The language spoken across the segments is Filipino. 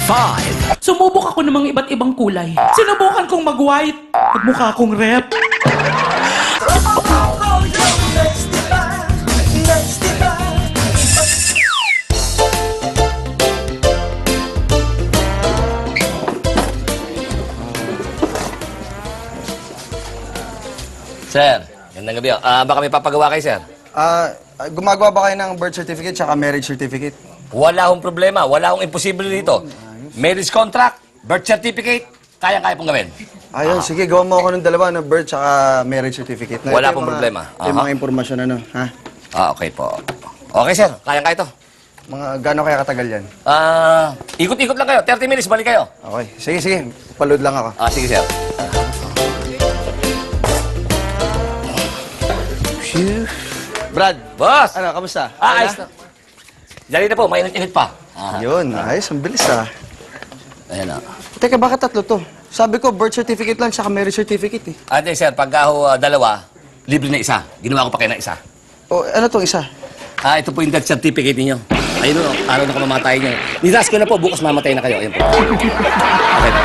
5, Sumubok ako ng mga iba't ibang kulay. Sinubukan kong mag-white. Nagmukha akong rep. Sir, gandang gabi. Baka may papagawa kayo, sir. Gumagawa ba kayo ng birth certificate tsaka marriage certificate? Wala akong problema. Wala akong imposible dito. Marriage contract, birth certificate, kaya-kaya pong gawin. Ayun, sige, gawa mo ako ng dalawa, no, birth tsaka marriage certificate. Wala Ito yung pong mga- problema. Ito yung mga impormasyon, ano, ha? Okay po. Okay, sir. Kaya-kaya ito. Mga gano'n kaya katagal yan? Ikot-ikot lang kayo. 30 minutes, balik kayo. Okay, sige, sige. Paload lang ako. Sige, sir. Brad, Boss! ano, kamusta? Ayos na. Dali na po, mainit-init pa. Yun, ayos, ang bilis, Ayan na. Teka, bakit tatlo to? Sabi ko, birth certificate lang tsaka marriage certificate, eh. Ate, sir, pagka dalawa, libre na isa. Ginawa ko pa kayo na isa. O, ano tong isa? Ito po yung death certificate ninyo. Ayun o, araw na kamamatay niyo. Niras ko na po, bukas mamatay na kayo. Ayun po. Okay po.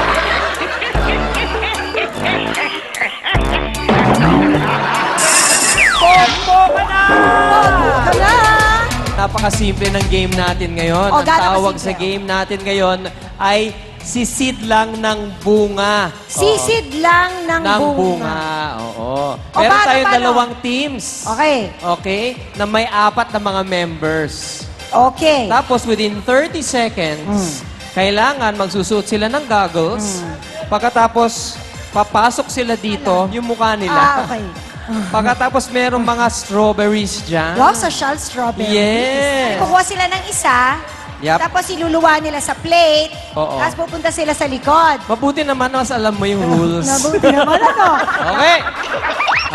Napakasimple ng game natin ngayon. O, Ang gaano tawag kasimple? sa game natin ngayon ay sisid lang ng bunga. Sisid lang ng bunga. Oo. O, Meron paano, tayong paano? dalawang teams. Okay. Okay? Na may 4 na mga members. Okay. Tapos within 30 seconds, kailangan magsusuot sila ng goggles. Pagkatapos, papasok sila dito, yung mukha nila. Okay. Pagkatapos merong mga strawberries dyan. Wow, social strawberry. Yes. Kukuha sila ng isa, Yup. tapos iluluwa nila sa plate, Oo. tapos pupunta sila sa likod. Mabuti naman mas alam mo yung rules. Nabuti naman ano. Okay.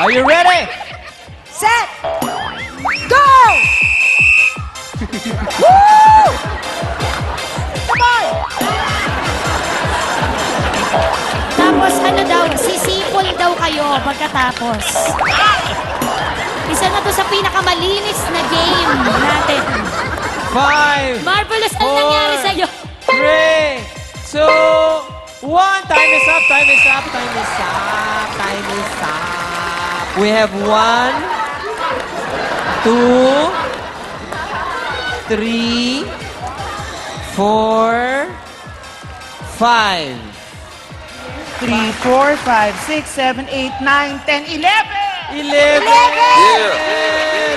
Are you ready? Set! Go! Tapos ano daw, sisipol daw kayo pagkatapos. Isa na to sa pinakamalinis na game natin. 5, Marvelous ang Four. nangyari sa'yo. 3, 2, 1. Time is up, time is up, time is up, time is up. We have 1, 2, 3, 4, 5. 3, 4, 5, 6, 7, 8, 9, 10, 11! 11!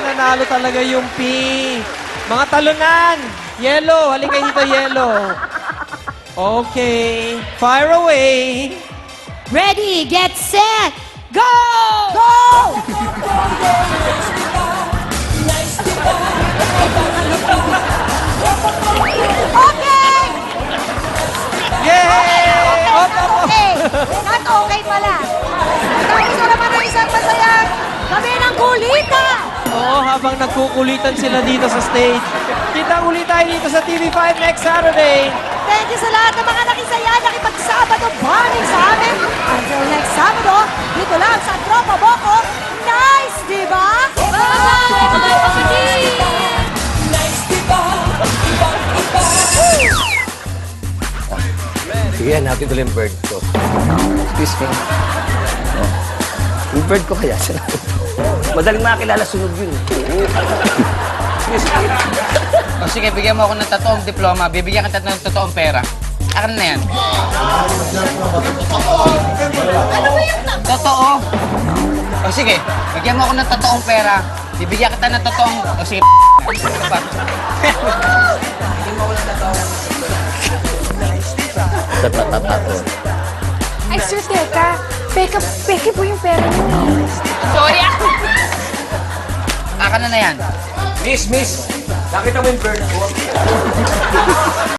Nanalo talaga yung pink. Mga talunan. Yellow. Halika dito, yellow. Okay. Fire away. Ready, get set, go! Go! Okay! Yay! Op, op, op. Okay. Not okay pala. Tapos na naman ang isang masayang gabi ng kulita. Oo, habang nagkukulitan sila dito sa stage. Kita ulit tayo dito sa TV5 next Saturday. Thank you sa lahat ng mga nakisaya, nakipagsabado bonding sa amin. Until next Sabado, dito lang sa Tropa Boko. Nice, di ba? Bye-bye, mga kapatid! Sige, hanapin ko lang yung bird ko. Excuse me. Yung bird ko kaya sila. Madaling makakilala, sunod yun. Excuse me. O sige, bigyan mo ako ng totoong diploma, bibigyan kita ng totoong pera. Akin na yan. Totoo. O sige, bigyan mo ako ng totoong pera, bibigyan kita ng totoong... O sige, Ano pa? Ay, sir, teka. Peke po yung pera niyo. Sorry ah! Akin na yan. Miss! Nakita mo yung bird ko?